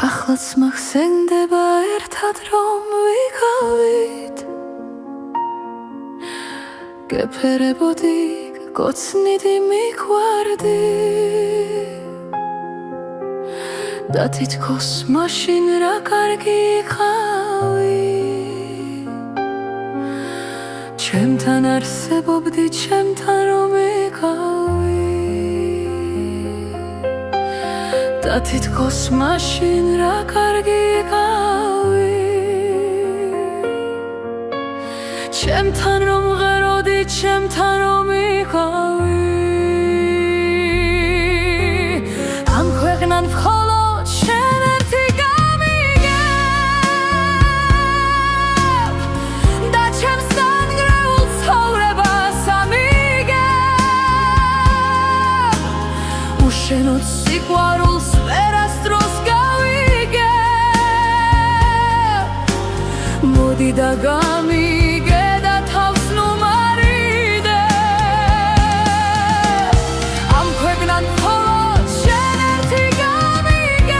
ახლაც მახსენდება ერთად რომ ვიყავით გეფერებოდი გოცნიდი მიყვარდი და თითქოს მაშინ რა კარგი იყავი ჩემთან არსებობდი ჩემთან რომ იყავი და თითქოს მაშინ რა კარგი იყავი ჩემთან რომ ღეროდი ჩემთან რომ იყავი ამ ქვეყნად მხოლოდ შენ ერთი გამიგებ და ჩემს დანგრეულ ცხოვრებას ამიგებ უშენოდ სიყვარულს ვერასდროს გავიგებ მოდი და გამიგე და თავს ნუ მარიდე ამ ქვეყნად მხოლოდ შენ ერთი გამიგებ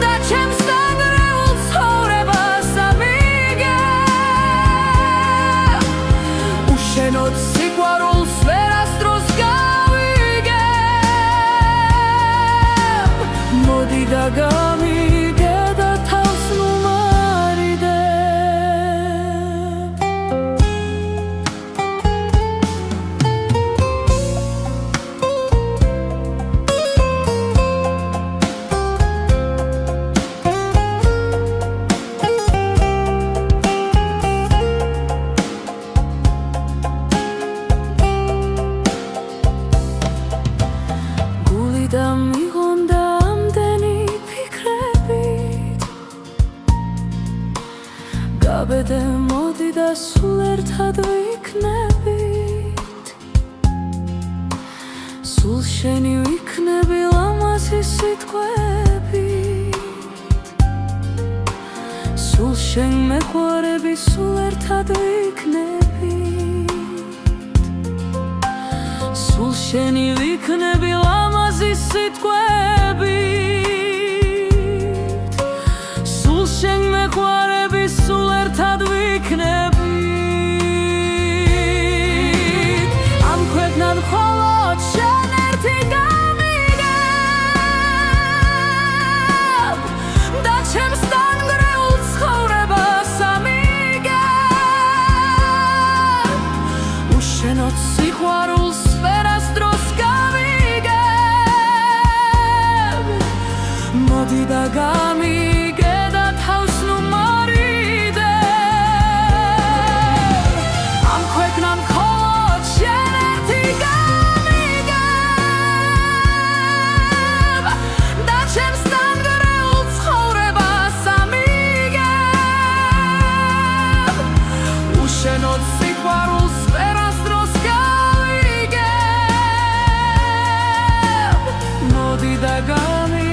და ჩემს დანგრეულ ცხოვრებას ამიგებ უშენოდ სიყვარულს ვერასდროს გავიგებ მოდი და გამიგე და თავს ნუ მარიდე გული და მიღონდა ამდენი ფიქრებით გაბედე მოდი და სულ ერთად ვიქნებით სულ შენი ვიქნები ლამაზი სიტყვებით სულ შენ მეყვარები სულ ერთად ვიქნებით სულ შენი ვიქნები ლამაზი სიტყვებით სულ შენ მეყვარები სულ ერთად ვიქნებით ამ ქვეყნად მხოლოდ შენ ერთი გამიგებ და ჩემს დანგრეულ ცხოვრებას ამიგებ უშენოდ სიყვარულს ვერასდროს გავიგებ მოდი და გამიგე და თავს ნუ მარიდე ამ ქვეყნად მხოლოდ შენ ერთი გამიგებ და ჩემს დანგრეულ ცხოვრებას ამიგებ უშენოდ სიყვარულს ვერასდროს გავიგებ მოდი და გამიგე